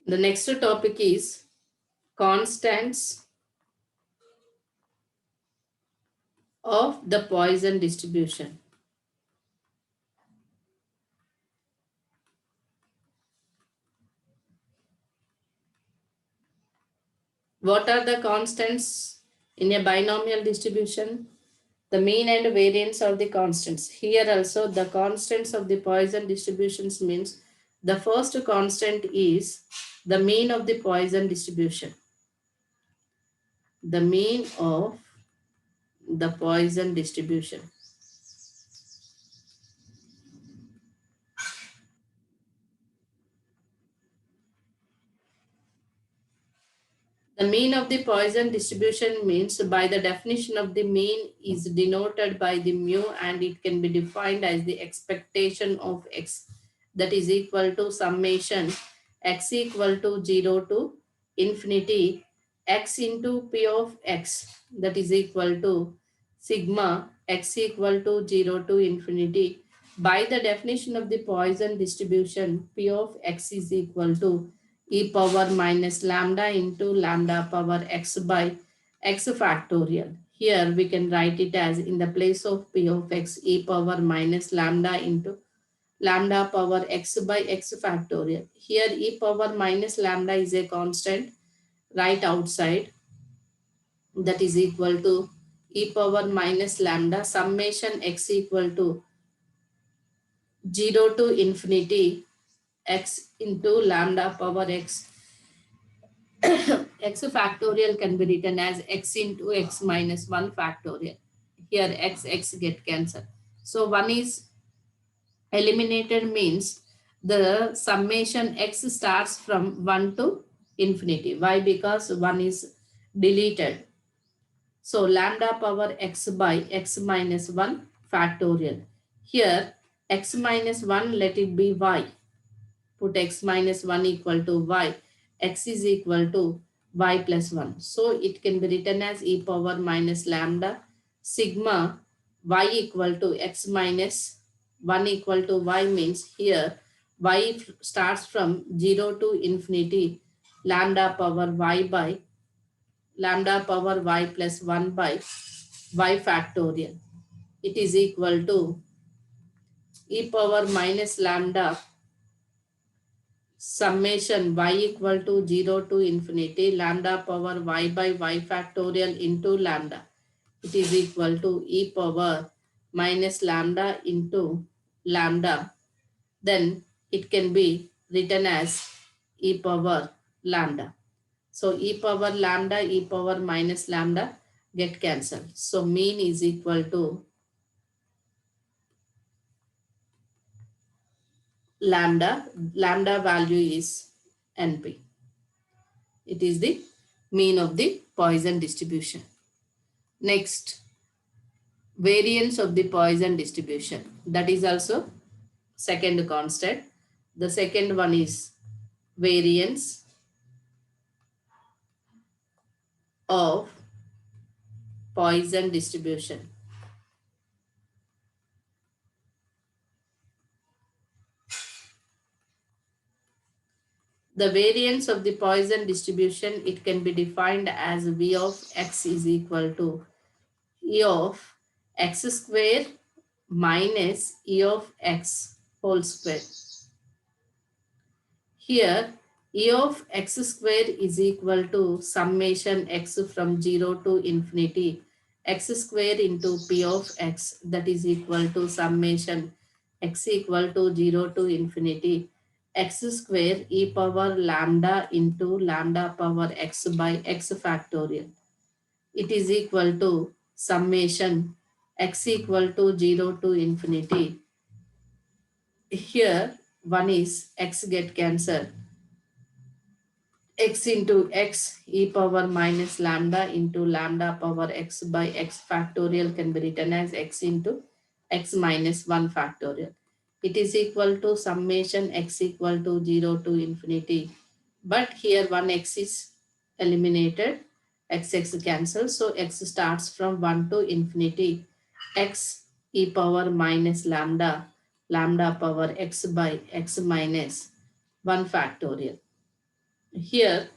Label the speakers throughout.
Speaker 1: The next topic is constants of the Poisson distribution. What are the constants in a binomial distribution? The mean and variance are the constants. Here also the constants of the Poisson distributions means the first constant is the mean of the Poisson distribution. The mean of the Poisson distribution. The mean of the Poisson distribution means by the definition of the mean is denoted by the mu and it can be defined as the expectation of x that is equal to summation x equal to 0 to infinity x into p of x that is equal to sigma x equal to 0 to infinity. By the definition of the Poisson distribution, p of x is equal to e power minus lambda into lambda power x by x factorial. Here we can write it as in the place of p of x e power minus lambda into lambda power x by x factorial. Here e power minus lambda is a constant right outside that is equal to e power minus lambda summation x equal to 0 to infinity x into lambda power x. X factorial can be written as x into x minus 1 factorial. Here x get cancelled. So 1 is eliminated means the summation x starts from 1 to infinity. Why? Because 1 is deleted. So lambda power x by x minus 1 factorial. Here x minus 1 let it be y. Put x minus 1 equal to y. X is equal to y plus 1. So it can be written as e power minus lambda sigma y equal to x minus 1 equal to y means here y starts from 0 to infinity lambda power y by lambda power y plus 1 by y factorial. It is equal to e power minus lambda summation y equal to 0 to infinity lambda power y by y factorial into lambda. It is equal to e power minus lambda into lambda. Then it can be written as e power lambda. So e power lambda, e power minus lambda get cancelled. So mean is equal to lambda value is NP. It is the mean of the Poisson distribution. Next, variance of the Poisson distribution. That is also second constant. The second one is variance of Poisson distribution. The variance of the Poisson distribution, it can be defined as V of x is equal to E of x square minus E of x whole square. Here, E of x square is equal to summation x from 0 to infinity x square into P of x that is equal to summation x equal to 0 to infinity x square e power lambda into lambda power x by x factorial. It is equal to summation x equal to 0 to infinity. Here, one is x get cancelled. X into x e power minus lambda into lambda power x by x factorial can be written as x into x minus 1 factorial. It is equal to summation x equal to 0 to infinity. But here one x is eliminated. X cancels. So x starts from 1 to infinity. X e power minus lambda power x by x minus 1 factorial. Here,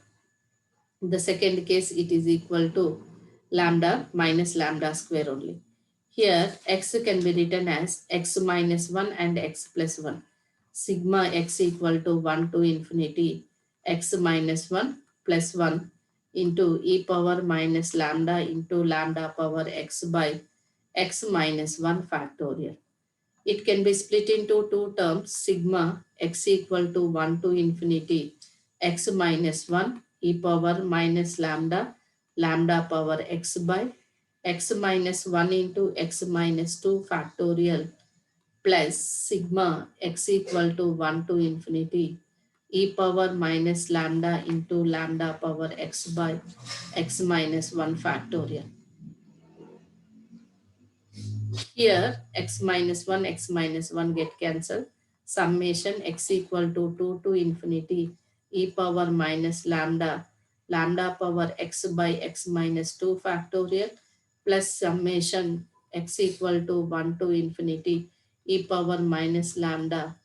Speaker 1: the second case, it is equal to lambda minus lambda square only. Here, x can be written as x minus 1 and x plus 1. Sigma x equal to 1 to infinity x minus 1 plus 1 into e power minus lambda into lambda power x by x minus 1 factorial. It can be split into two terms, sigma x equal to 1 to infinity x minus 1 e power minus lambda lambda power x by x minus 1 into x minus 2 factorial plus sigma x equal to 1 to infinity e power minus lambda into lambda power x by x minus 1 factorial. Here x minus 1 get cancelled. Summation x equal to 2 to infinity e power minus lambda lambda power x by x minus 2 factorial plus summation x equal to 1 to infinity e power minus lambda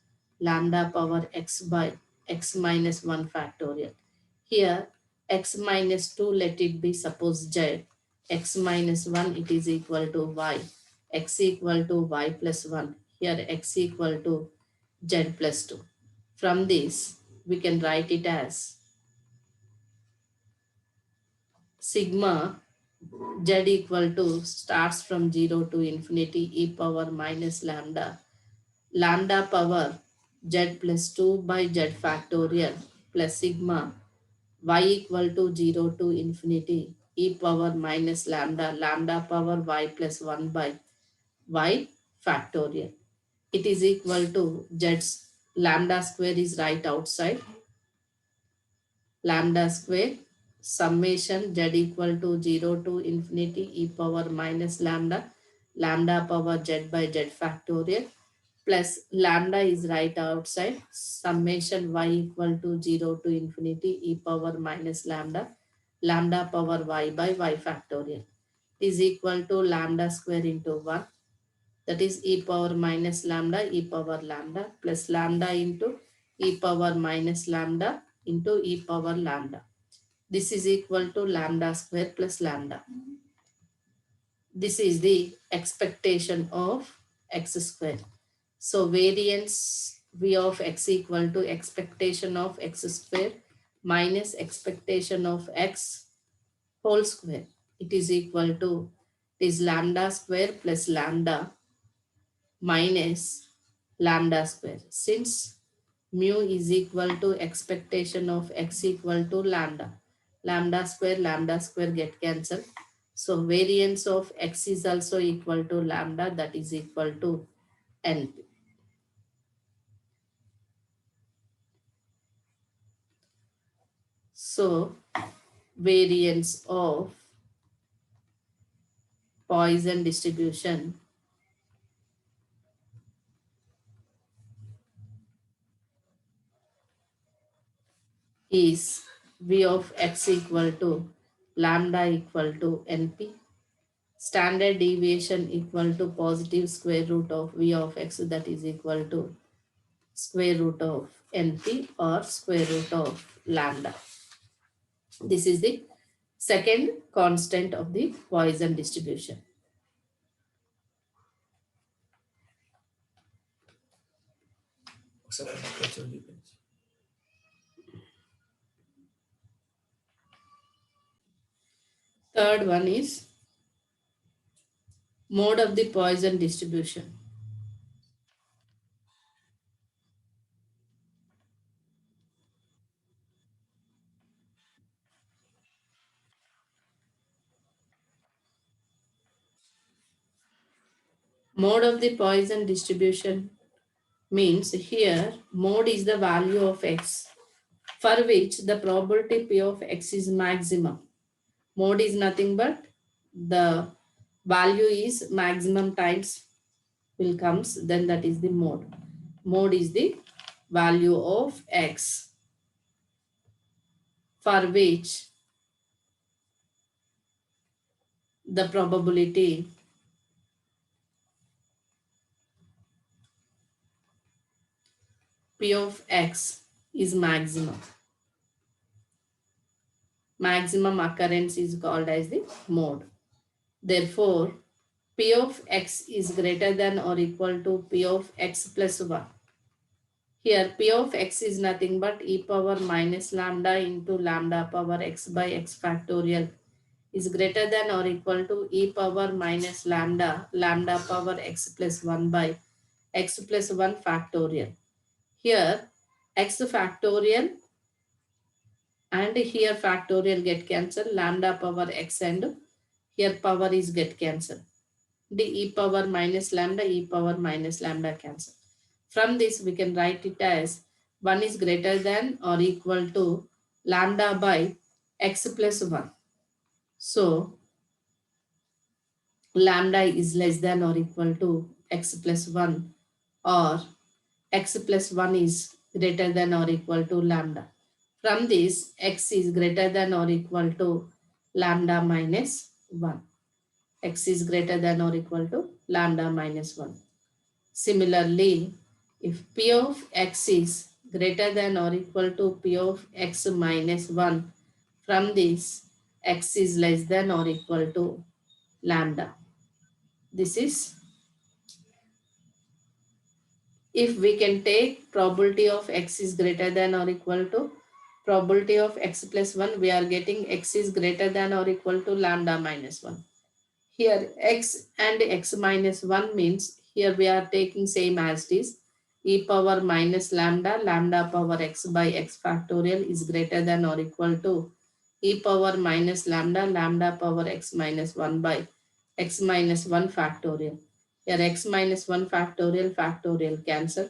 Speaker 1: lambda power x by x minus 1 factorial. Here x minus 2, let it be suppose z, x minus 1 it is equal to y, x equal to y plus 1, here x equal to z plus 2. From this, we can write it as sigma z equal to starts from 0 to infinity e power minus lambda, lambda power z plus 2 by z factorial plus sigma y equal to 0 to infinity e power minus lambda, lambda power y plus 1 by y factorial. It is equal to z lambda square is right outside, lambda square summation z equal to 0 to infinity e power minus lambda lambda power z by z factorial plus lambda is right outside, summation y equal to 0 to infinity e power minus lambda lambda power y by y factorial is equal to lambda square into 1, that is e power minus lambda e power lambda plus lambda into e power minus lambda into e power lambda. This is equal to lambda square plus lambda. This is the expectation of x square. So variance v of x equal to expectation of x square minus expectation of x whole square. It is equal to, it is lambda square plus lambda minus lambda square. Since mu is equal to expectation of x equal to lambda, lambda square get cancelled. So variance of x is also equal to lambda, that is equal to np. So variance of Poisson distribution is v of x equal to lambda equal to np, standard deviation equal to positive square root of v of x, that is equal to square root of np or square root of lambda. This is the second constant of the Poisson distribution. Third one is mode of the Poisson distribution. Mode of the Poisson distribution means here mode is the value of x for which the probability p of x is maximum. Mode is nothing but the value is maximum times will comes, then that is the mode. Mode is the value of x for which the probability p of x is maximum. maximum occurrence is called as the mode. Therefore, P of x is greater than or equal to P of x plus 1. Here P of x is nothing but e power minus lambda into lambda power x by x factorial is greater than or equal to e power minus lambda power x plus 1 by x plus 1 factorial. Here x factorial and here factorial get cancelled, lambda power x and here power is get cancelled. The e power minus lambda cancel. From this we can write it as 1 is greater than or equal to lambda by x plus 1. So lambda is less than or equal to x plus 1 or x plus 1 is greater than or equal to lambda. From this x is greater than or equal to lambda minus 1. X is greater than or equal to lambda minus 1. Similarly, if P of x is greater than or equal to P of x minus 1, from this x is less than or equal to lambda. This is if we can take probability of x is greater than or equal to probability of x plus 1, we are getting x is greater than or equal to lambda minus 1. Here x and x minus 1 means here we are taking same as it is. E power minus lambda power x by x factorial is greater than or equal to e power minus lambda power x minus 1 by x minus 1 factorial. Here x minus 1 factorial cancel.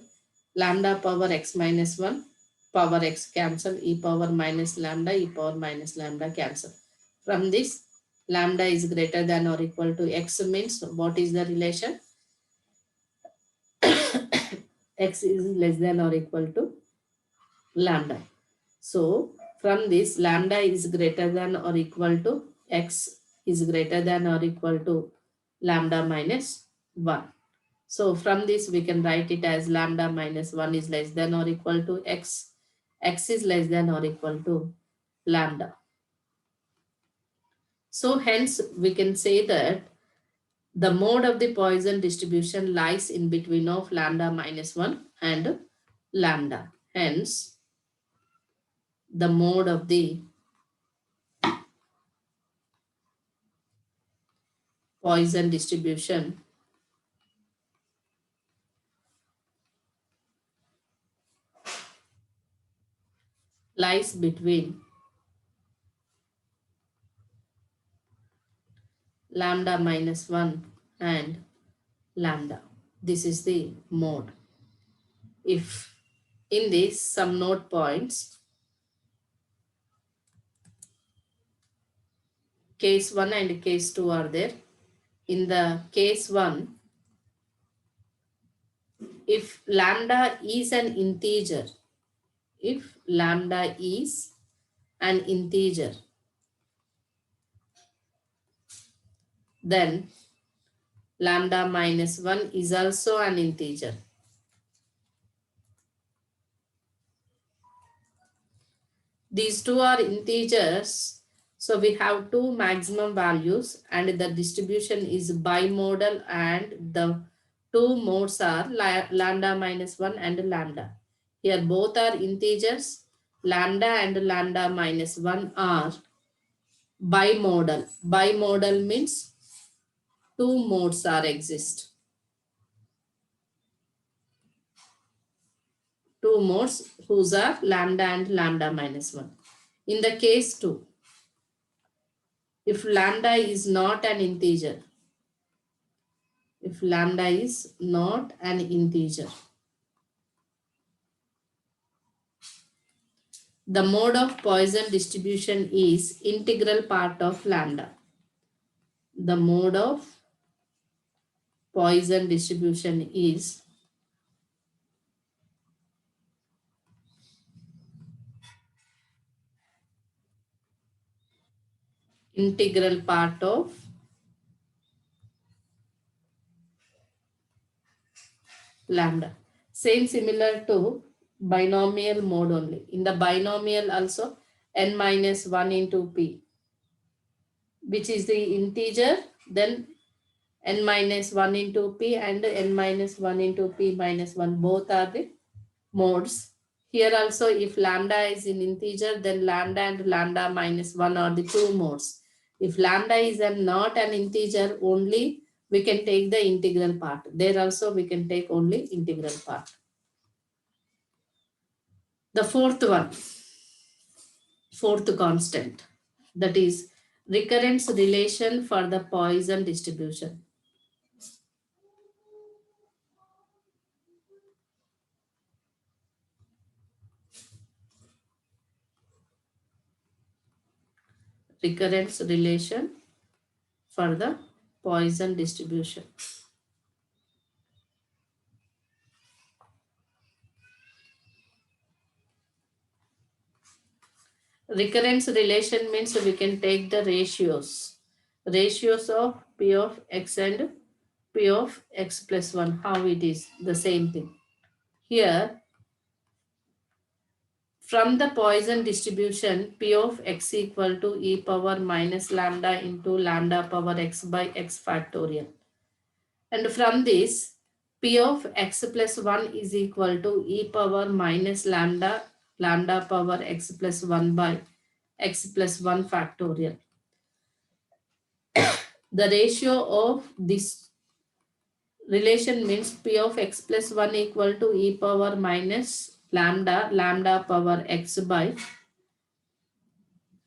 Speaker 1: Lambda power x minus 1 power x cancel. E power minus lambda cancel. From this lambda is greater than or equal to x means what is the relation? X is less than or equal to lambda. So from this lambda is greater than or equal to x is greater than or equal to lambda minus 1. So from this we can write it as lambda minus 1 is less than or equal to x. X is less than or equal to lambda. So hence we can say that the mode of the Poisson distribution lies in between of lambda minus 1 and lambda. Hence, the mode of the Poisson distribution lies between lambda minus 1 and lambda. This is the mode. If in this some note points, case 1 and case 2 are there. In the case 1, if lambda is an integer, if lambda is an integer, then lambda minus 1 is also an integer. These two are integers, so we have two maximum values and the distribution is bimodal and the two modes are lambda minus 1 and lambda. Here both are integers, lambda and lambda minus 1 are bimodal. Bimodal means two modes are exist. Two modes whose are lambda and lambda minus 1. In the case 2, if lambda is not an integer, if lambda is not an integer, the mode of Poisson distribution is integral part of lambda. The mode of Poisson distribution is integral part of lambda. Same similar to binomial mode only. In the binomial also, n minus 1 into p, which is the integer, then n minus 1 into p and n minus 1 into p minus 1, both are the modes. Here also, if lambda is in integer, then lambda and lambda minus 1 are the two modes. If lambda is not an integer, only we can take the integral part. There also we can take only integral part. The fourth constant, that is recurrence relation for the Poisson distribution. Recurrence relation for the Poisson distribution. Recurrence relation means we can take the ratios of p of x and p of x plus 1, how it is the same thing. Here, from the Poisson distribution, p of x equal to e power minus lambda into lambda power x by x factorial. And from this, p of x plus 1 is equal to e power minus lambda power x plus 1 by x plus 1 factorial. The ratio of this relation means p of x plus 1 equal to e power minus lambda power x by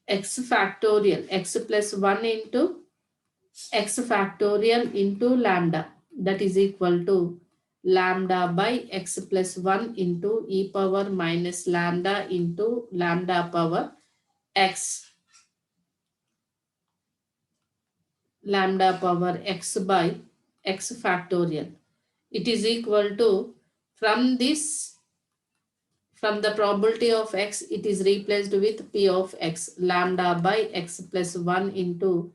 Speaker 1: x factorial, x plus 1 into x factorial into lambda, that is equal to lambda by x plus 1 into e power minus lambda into lambda power x, lambda power x by x factorial. It is equal to, from this, from the probability of x, it is replaced with p of x, lambda by x plus 1 into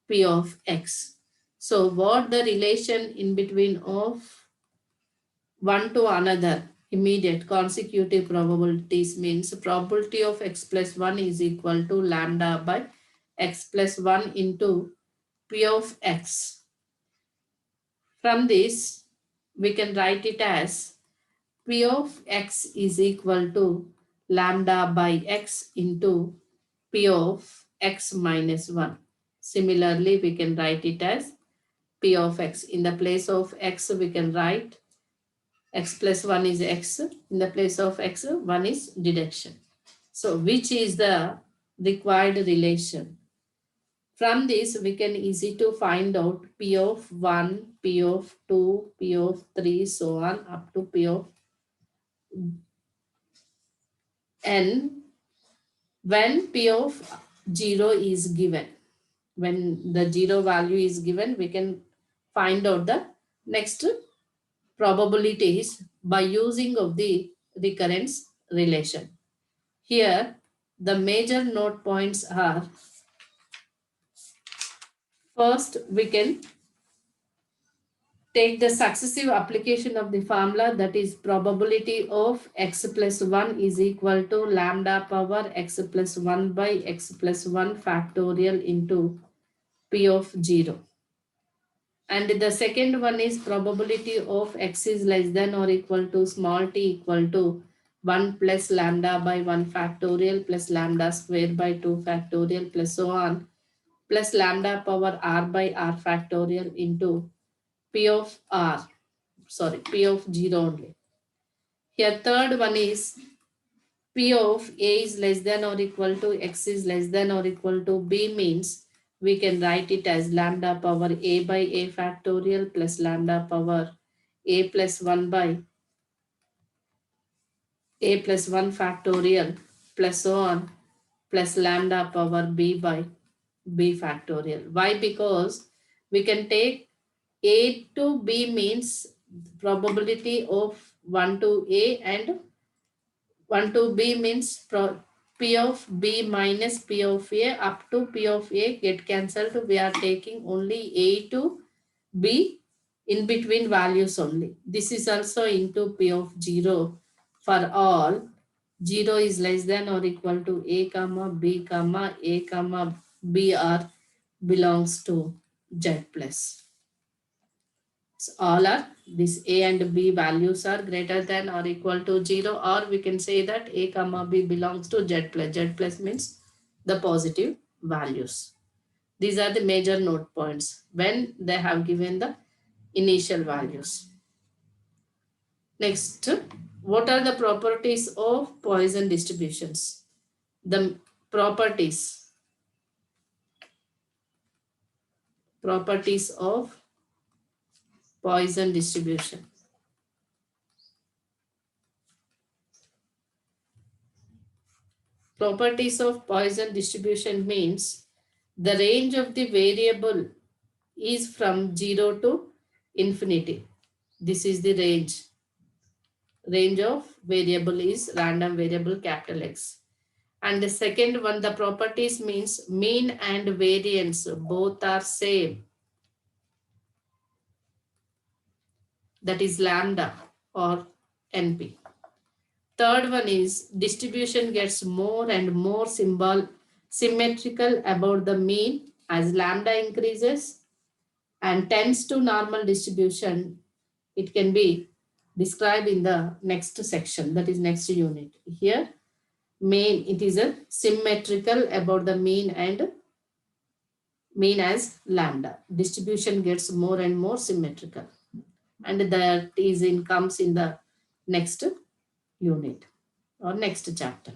Speaker 1: p of x. So what the relation in between of one to another immediate consecutive probabilities means probability of x plus 1 is equal to lambda by x plus 1 into p of x. From this, we can write it as p of x is equal to lambda by x into p of x minus 1. Similarly, we can write it as p of x. In the place of x, we can write x plus 1 is x. In the place of x, 1 is deduction. So, which is the required relation? From this, we can easy to find out p of 1, p of 2, p of 3, so on up to p of n when p of 0 is given. When the 0 value is given, we can find out the next probabilities by using of the recurrence relation. Here, the major note points are, first, we can take the successive application of the formula, that is probability of x plus 1 is equal to lambda power x plus 1 by x plus 1 factorial into p of 0. And the second one is probability of x is less than or equal to small t equal to 1 plus lambda by 1 factorial plus lambda square by 2 factorial plus so on, plus lambda power r by r factorial into p of r, p of 0 only. Here third one is p of a is less than or equal to x is less than or equal to b, means we can write it as lambda power a by a factorial plus lambda power a plus 1 by a plus 1 factorial plus so on plus lambda power b by b factorial. Why? Because we can take a to b means probability of 1 to a and 1 to b means p of b minus p of a up to p of a get cancelled. We are taking only a to b in between values only. This is also into p of 0 for all 0 is less than or equal to a comma b comma a comma b are belongs to z plus. So all are this a and b values are greater than or equal to 0, or we can say that a comma b belongs to z plus. Z plus means the positive values. These are the major note points when they have given the initial values. Next, what are the properties of Poisson distributions? The properties of Poisson distribution. Properties of Poisson distribution means the range of the variable is from 0 to infinity. This is the range. Range of variable is random variable capital X. And the second one, the properties means mean and variance both are same. That is lambda or NP. Third one is distribution gets more and more symmetrical about the mean as lambda increases and tends to normal distribution. It can be described in the next section, that is next unit. Here, mean, it is a symmetrical about the mean and mean as lambda. Distribution gets more and more symmetrical. And that is in comes in the next unit or next chapter.